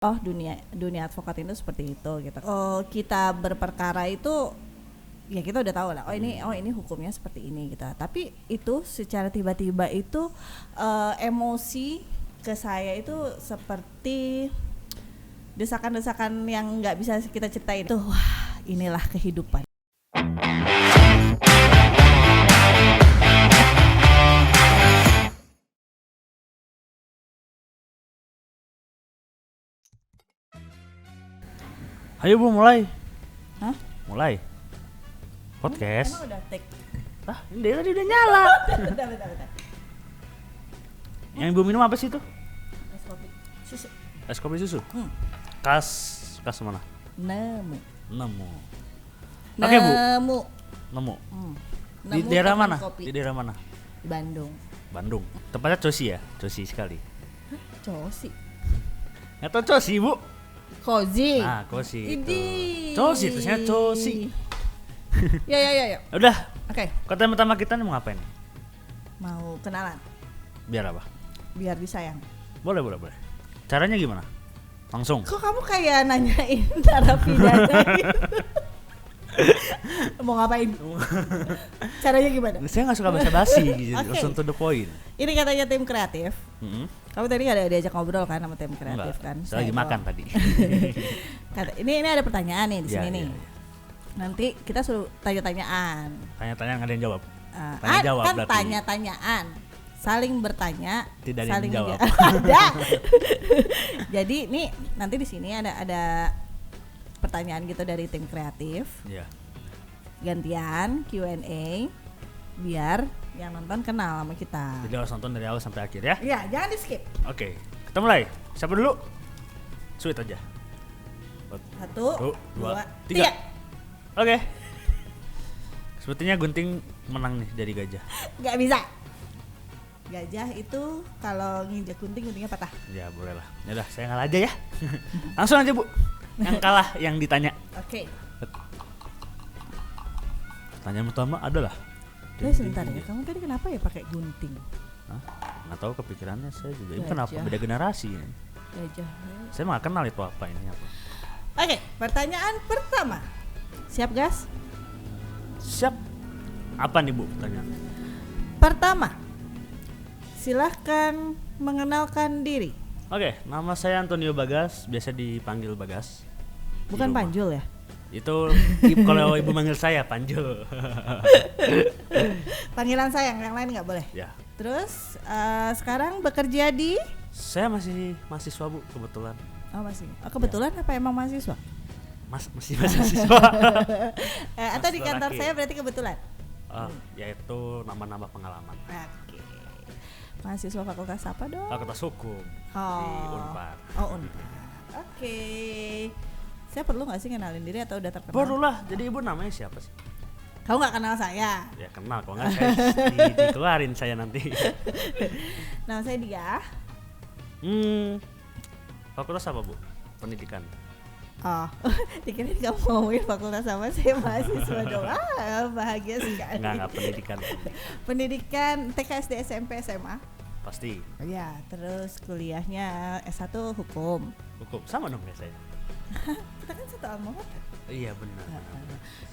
oh dunia advokat itu seperti itu gitu. Oh, kita berperkara itu ya kita udah tahu lah. Oh ini hukumnya seperti ini gitu. Tapi itu secara tiba-tiba itu emosi ke saya itu seperti desakan-desakan yang nggak bisa kita ceritain. Tuh, wah, inilah kehidupan. Ayo Bu, mulai. Hah? Mulai. Podcast. Emang udah take? Ini tadi udah nyala. Bentar. Yang Ibu minum apa sih itu? Es kopi. Susu. Es kopi susu. Kas mana? Nemu. Oke, Bu. Nemu Di daerah teman mana? kopi. Di daerah mana? Di Bandung. Bandung. Tempatnya Cosi ya? Cosi sekali. Cosi. Nggak tahu Cosi, Bu. Cozy. Nah, Cosi itu. Idih. Cosi, terusnya Cosi. Ya. Udah. Oke. Kata pertama kita nih mau ngapain? Mau kenalan. Biar apa? Biar disayang. Boleh. Caranya gimana? Langsung. Kok kamu kayak nanyain narapidana gitu? Mau ngapain? Caranya gimana? Saya nggak suka basa-basi gitu, Oke. langsung to the point. Ini katanya tim kreatif. Kamu tadi nggak ada diajak ngobrol kan sama tim kreatif? Enggak, Kan? saya lagi doang. makan tadi. Ini ada pertanyaan nih di sini Ya, nih. ya. Nanti kita suruh tanya-tanyaan. Tanya-tanya nggak ada yang jawab. Ah, Tanya jawab kan berarti. tanyaan, saling bertanya, Tidak ada saling yang jawab. ada. Jadi nih nanti di sini ada pertanyaan gitu dari tim kreatif, Iya. gantian Q&A biar yang nonton kenal sama kita. Jadi harus nonton dari awal sampai akhir ya. Iya, jangan di skip. Oke, kita mulai. Siapa dulu? Sweet aja. 1, 2, 3. 3. Oke. Sepertinya Gunting menang nih dari Gajah. Nggak bisa. Gajah itu kalau nginjak guntingnya patah. Ya boleh lah. Yaudah, saya ngalah aja ya. Langsung aja Bu. Yang kalah yang ditanya. Oke. Pertanyaan pertama adalah. Sebentar ya, kamu tadi kenapa ya pakai gunting? Hah? Nggak tahu kepikirannya saya juga. Ini Gajah. kenapa beda generasi ini? Gajah. Saya nggak kenal itu apa ini apa. Oke, pertanyaan pertama. Siap, gas? Siap. Apa nih Bu pertanyaan? Pertama, silahkan mengenalkan diri. Oke, nama saya Antonio Bagas, biasa dipanggil Bagas. Bukan Di rumah. Panjul ya? Itu kalau Ibu manggil saya Panjul. Panggilan sayang, yang lain nggak boleh. Ya. Terus sekarang bekerja di? Saya masih mahasiswa Bu kebetulan. Oh masih. Oh, kebetulan apa emang mahasiswa? Masih mahasiswa. Atau di Mahasiswa kantor laki. saya berarti kebetulan? Yaitu nambah-nambah pengalaman. Oke. Mahasiswa fakultas apa dong? Fakultas Hukum di Unpar. Oh Unpar. Oke. Saya perlu nggak sih kenalin diri atau udah terkenal? Perlulah. Jadi Ibu namanya siapa sih? Kamu nggak kenal saya? Ya kenal, kalau nggak saya dikeluarin saya nanti. Nama saya Dia. Fakultas apa Bu? Pendidikan. Oh, dikira kamu ngomongin fakultas apa, saya mahasiswa dong. Bahagia sekali. Enggak pendidikan. Pendidikan TK, SD, SMP, SMA. Pasti. Ya, terus kuliahnya S1 hukum. Hukum. Sama dong ya saya. Kita kan satu alma mater. Iya benar.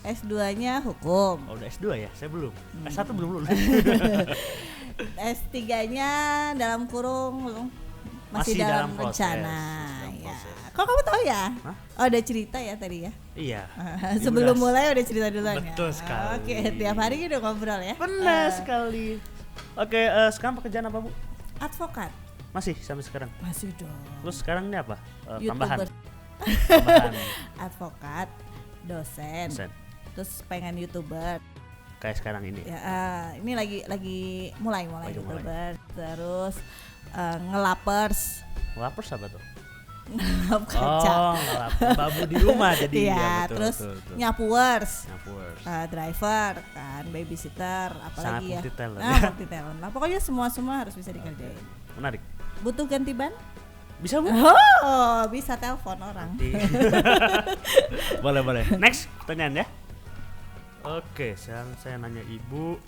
S2-nya hukum. Oh, udah S2 ya? Saya belum. S1 belum lulus. S3-nya dalam kurung masih dalam proses, rencana. dalam Ya. proses. Kok kamu tahu ya? Hah? Oh, udah cerita ya tadi ya? Iya. Sebelum Ibu mulai udah cerita duluan ya? Betul sekali. Oke, tiap hari udah ngobrol ya? Benar sekali. Oke, sekarang pekerjaan apa Bu? Advokat. Masih sampai sekarang. Masih dong. Terus sekarang ini apa? YouTuber. Tambahan. Advokat, dosen. Dosen. Terus pengen YouTuber. Kayak sekarang ini. Ya, ini lagi mulai Lagi YouTuber. Terus ngelapers. Lapers apa tuh? Ngelap kaca. Oh, ngelap babu di rumah jadi. Iya, Ya, betul, terus betul. nyapuers. Nyapuers. Driver kan, babysitter, apalagi Sangat ya. multi talent. Multi talent. Nah, pokoknya semua harus bisa dikerjain. Menarik. Butuh ganti ban? Bisa Bu? Oh, bisa telepon orang. Nanti. boleh. Next pertanyaan ya. Oke, sekarang saya nanya Ibu.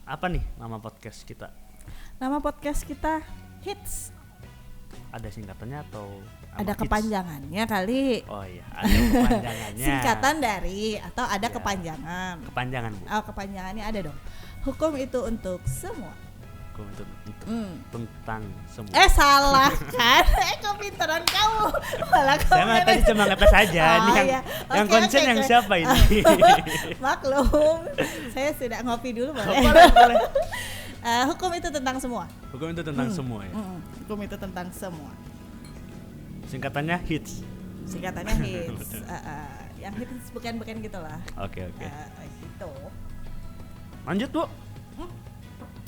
Apa nih nama podcast kita? Nama podcast kita Hits. ada singkatannya atau Ada kepanjangannya kali. Oh iya, ada kepanjangannya. Singkatan dari atau ada Ya. kepanjangan. Kepanjangan, Bu. Oh, kepanjangannya ada dong. Hukum itu untuk semua. Hukum itu tentang semua. Salah kan? Kepintaran kamu. Malah kamu. Saya mah tadi cuma ngetes aja. Ini yang, iya. yang Oke, konsen oke, yang oke. siapa ini? Maklum. Saya sudah ngopi dulu boleh. Boleh. Hukum itu tentang semua. Hukum itu tentang semua ya. Hukum itu tentang semua. Singkatannya HITS. Singkatannya hits. Yang hits bukan gitulah. Oke. Gitu. Lanjut, Bu.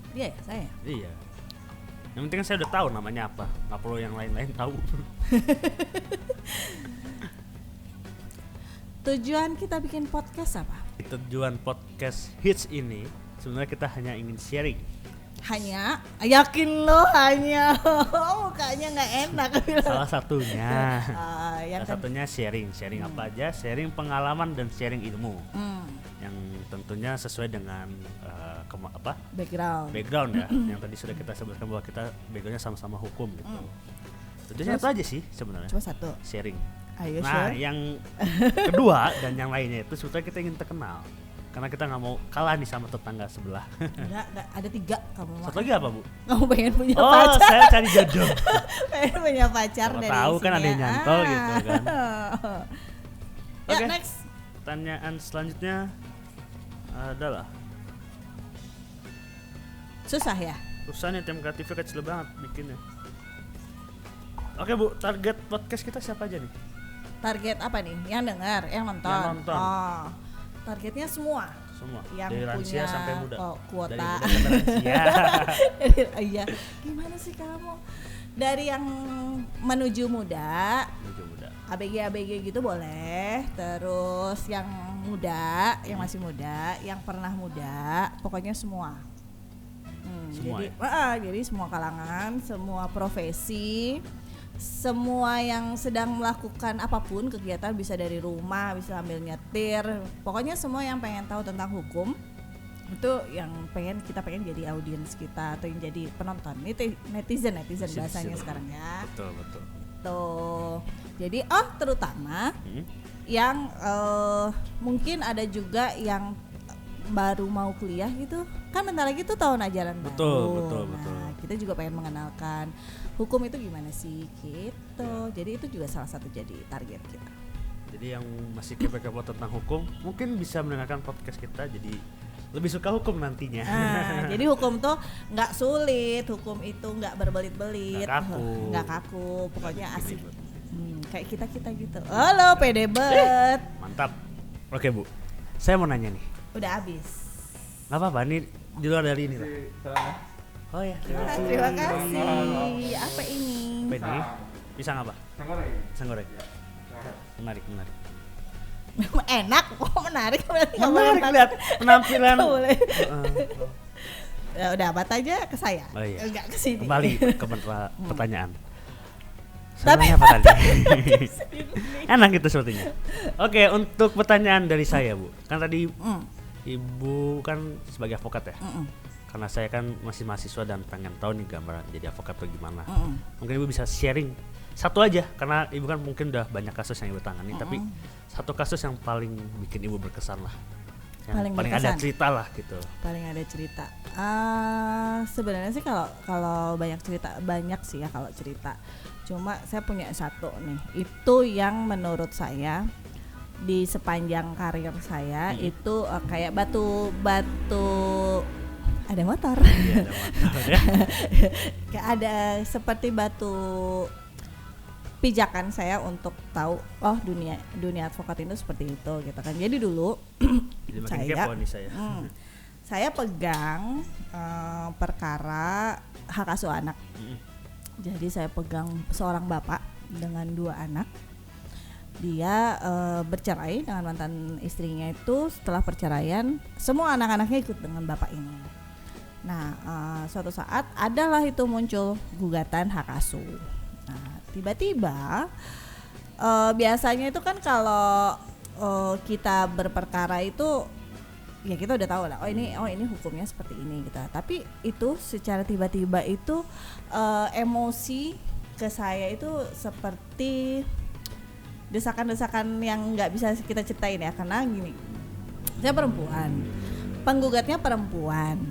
Iya ya, saya. Iya. Yang penting kan saya udah tahu namanya apa. Nggak perlu yang lain-lain tahu. Tujuan kita bikin podcast apa? Tujuan podcast HITS ini sebenarnya kita hanya ingin sharing. Hanya, yakin lo hanya. Mukanya nggak enak. Salah satunya. Yang Salah satunya sharing apa aja, sharing pengalaman dan sharing ilmu. Yang tentunya sesuai dengan background ya. Yang tadi sudah kita sebutkan bahwa kita backgroundnya sama-sama hukum gitu. Tentunya itu aja sih sebenarnya. Cuma satu. Sharing. Ayo Nah, sure. yang kedua dan yang lainnya itu sebetulnya kita ingin terkenal. Karena kita nggak mau kalah nih sama tetangga sebelah. Enggak, ada 3 kamu. Satu lagi apa, Bu? Kamu pengen punya Oh, pacar. saya cari jodoh. Pengen punya pacar Siapa dari tahu kan sini ada yang ya. nyantol gitu kan. Ya, Oke. next. Pertanyaan selanjutnya adalah Susah ya? Rusanya tim kreatifnya kecil banget bikinnya. Oke, Bu, target podcast kita siapa aja nih? Target apa nih? Yang dengar, yang nonton. Yang nonton. Oh. Targetnya semua. Semua. Yang Dari lansia punya sampai muda. kuota. Dari muda sampai lansia. Iya. Gimana sih kamu? Dari yang menuju muda, Menuju muda. ABG gitu boleh. Terus yang muda, yang masih muda, yang pernah muda, pokoknya semua. Semua Jadi semua kalangan, semua profesi, semua yang sedang melakukan apapun kegiatan, bisa dari rumah, bisa sambil nyetir, pokoknya semua yang pengen tahu tentang hukum itu yang kita pengen jadi audiens kita atau yang jadi penonton. Netizen bahasanya sekarang ya. Betul. Tuh. Jadi terutama yang mungkin ada juga yang baru mau kuliah gitu, kan bentar lagi tuh tahun ajaran baru. Betul. Kita juga pengen mengenalkan hukum itu gimana sih gitu. Jadi itu juga salah satu jadi target kita. Jadi yang masih kepo-kepo tentang hukum mungkin bisa mendengarkan podcast kita, jadi lebih suka hukum nantinya. Jadi hukum tuh nggak sulit, hukum itu nggak berbelit-belit, Nggak kaku, pokoknya Gini, asik. Bu. Kayak kita gitu. Halo, pede bet. Mantap. Oke, Bu, saya mau nanya nih. Udah habis. Nggak apa-apa, ini di luar dari ini lah. Oh ya, Terima kasih. Apa ini? apa ini? Pisang apa? Pisang goreng. Menarik. Enak kok, menarik berarti nggak boleh Menarik lihat penampilan. Nggak boleh. Ya udah, bat aja ke saya. Oh iya. Enggak ke sini. Kembali ke pertanyaan. Tapi Sebenarnya apa tadi? Enak itu sepertinya. Oke, untuk pertanyaan dari saya, Bu. Kan tadi Ibu kan sebagai avokat ya. Karena saya kan masih mahasiswa dan pengen tahu nih gambaran jadi avokat tuh gimana. Mungkin Ibu bisa sharing satu aja, karena Ibu kan mungkin udah banyak kasus yang Ibu tangani, tapi satu kasus yang paling bikin Ibu berkesan lah. Yang paling ada cerita lah gitu. Paling ada cerita. Sebenarnya sih kalau banyak sih ya kalau cerita. Cuma saya punya satu nih. Itu yang menurut saya di sepanjang karir saya itu kayak batu ada motor. Iya, ada motor ya. Kayak ada seperti batu pijakan saya untuk tahu dunia advokat itu seperti itu gitu kan. Jadi dulu Jadi makin kepo nih saya. Saya pegang perkara hak asuh anak. Jadi saya pegang seorang bapak dengan 2 anak. Dia bercerai dengan mantan istrinya itu. Setelah perceraian, semua anak-anaknya ikut dengan bapak ini. Nah, suatu saat adalah itu muncul gugatan hak asuh. Nah, tiba-tiba biasanya itu kan kalau kita berperkara itu ya kita udah tahu lah, ini hukumnya seperti ini gitu. Tapi itu secara tiba-tiba itu emosi ke saya itu seperti desakan-desakan yang nggak bisa kita ceritain ya, karena gini, saya perempuan, penggugatnya perempuan,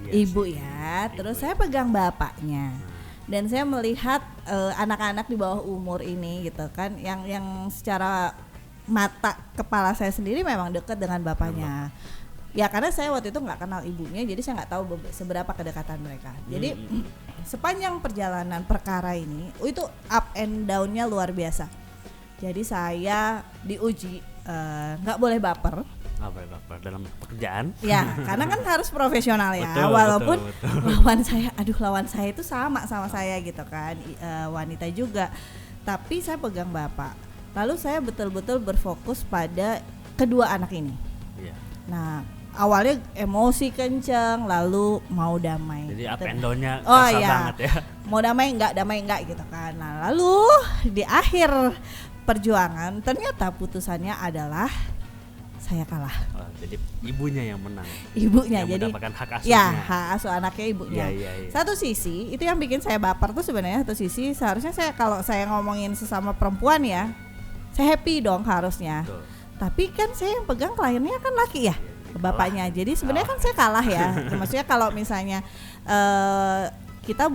ibu ya, terus saya pegang bapaknya, dan saya melihat anak-anak di bawah umur ini gitu kan, yang secara mata kepala saya sendiri memang dekat dengan bapaknya. Ya karena saya waktu itu nggak kenal ibunya, jadi saya nggak tahu seberapa kedekatan mereka. Jadi sepanjang perjalanan perkara ini, itu up and down-nya luar biasa. Jadi saya diuji nggak boleh baper. Nggak boleh baper dalam pekerjaan. Ya, karena kan harus profesional ya. Betul, walaupun betul. lawan saya itu sama saya gitu kan, wanita juga. Tapi saya pegang bapak. Lalu saya betul-betul berfokus pada kedua anak ini. Iya. Nah, awalnya emosi kenceng, lalu mau damai. Jadi up and down-nya iya. banget ya. Mau damai enggak gitu kan. Nah, lalu di akhir perjuangan ternyata putusannya adalah saya kalah. Oh, jadi ibunya yang menang. Ibunya yang jadi mendapatkan hak asuhnya. Ya, hak asuh anaknya ibunya. Iya. Satu sisi itu yang bikin saya baper tuh sebenarnya, satu sisi seharusnya kalau saya ngomongin sesama perempuan ya, saya happy dong harusnya. Betul. Tapi kan saya yang pegang kliennya kan laki ya, bapaknya. Jadi sebenarnya kan saya kalah ya. Maksudnya kalau misalnya kita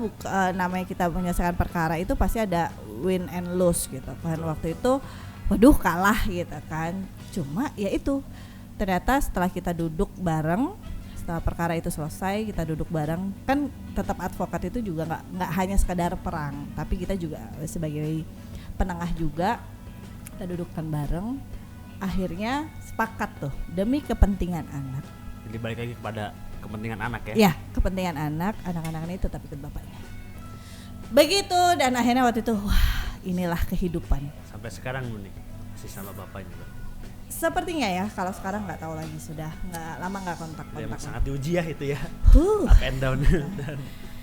namanya kita menyelesaikan perkara itu pasti ada win and lose gitu kan. Waktu itu waduh kalah gitu kan. Cuma ya itu ternyata setelah kita duduk bareng, setelah perkara itu selesai kita duduk bareng, kan tetap advokat itu juga nggak hanya sekadar perang, tapi kita juga sebagai penengah juga, kita dudukkan bareng, akhirnya sepakat tuh demi kepentingan anak. Jadi balik lagi kepada kepentingan anak ya. Ya, kepentingan anak-anak ini tetap ikut bapaknya. Begitu, dan akhirnya waktu itu wah, inilah kehidupan. Sampai sekarang nih masih sama bapaknya. Sepertinya ya, kalau sekarang nggak tahu lagi, sudah nggak lama nggak kontak-kontak. Emang sangat diuji ya itu ya. Up and down dan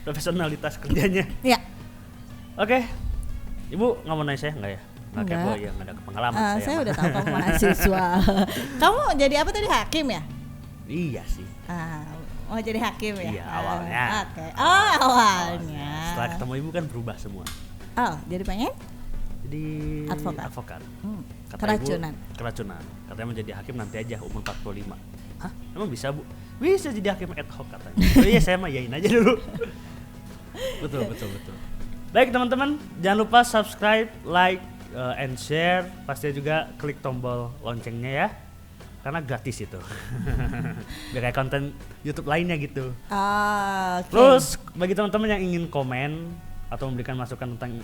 profesionalitas kerjanya. Ya. Oke. Ibu nggak mau nanya saya nggak ya? Nggak kepo ya, nggak ada pengalaman saya udah tahu kamu mahasiswa. Kamu jadi apa tadi, hakim ya? Iya sih. Mau jadi hakim ya? Iya, awalnya. Oke. Oh, awalnya. Setelah ketemu ibu kan berubah semua. Oh, jadi pengen? Jadi advokat. Keracunan. Katanya mau jadi hakim nanti aja umur 45. Hah? Emang bisa, Bu? Bisa jadi hakim ad hoc katanya. Oh iya, saya mah yain aja dulu. Betul. Baik teman-teman, jangan lupa subscribe, like, and share. Pastinya juga klik tombol loncengnya ya, karena gratis itu. Biar kayak konten YouTube lainnya gitu. Okay. Terus bagi teman-teman yang ingin komen atau memberikan masukan tentang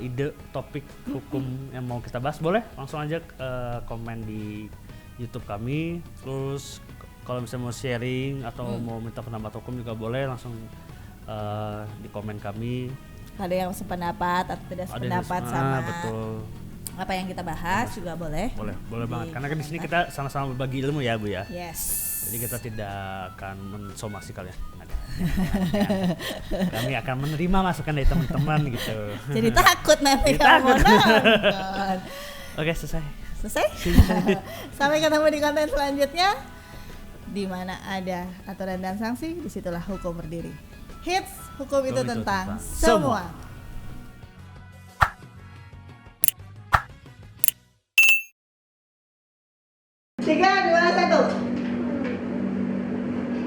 ide topik hukum yang mau kita bahas, boleh langsung aja komen di YouTube kami. Terus kalau misalnya mau sharing atau mau minta pendapat hukum juga boleh langsung di komen kami. Ada yang sependapat atau tidak sependapat sama betul. apa yang kita bahas juga boleh. Boleh banget. Karena kan di sini kita sama-sama berbagi ilmu ya, Bu ya. Yes. Jadi kita tidak akan mensomasi kalian. Kami akan menerima masukan dari teman-teman gitu. Jadi takut nanti kamu nonton. Oke, selesai. Sampai ketemu di konten selanjutnya. Di mana ada aturan dan sanksi, disitulah hukum berdiri. Hits, hukum itu tentang semua. 3, 2,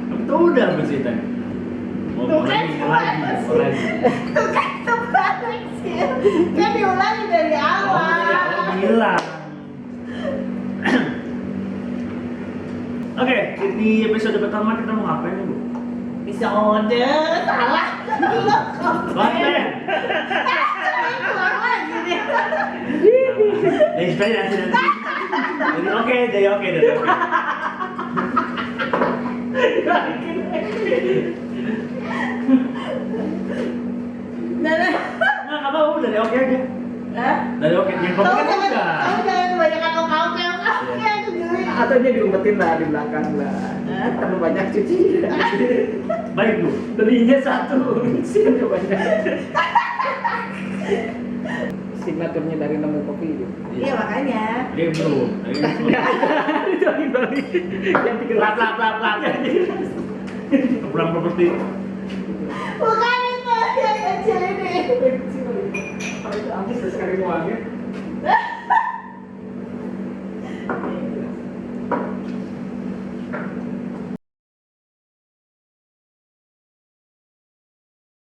1. Itu udah bersihnya. Mau lagi. Tuh kan terbalik sih. Kan diulangi dari awal. Bilang. Oke, di episode pertama kita mau ngapain nih, Bu? Episode salah. Konten. Jadi oke. Nggak apa-apa, dari oke aja. Dari oke, yang komen kan juga. Kamu jangan kebanyakan oke itu geli. Atau dia diumpetin lah di belakang lah. Terlalu banyak cuci. Baik, Bu. Belinya satu, sini banyak. Signaturnya dari nemu kopi itu. Iya makanya. Dia belum. Itu lagi beli. Yang 3 Lap. Kurang properti. Bukan itu yang kecil ini. Habis sekali uangnya.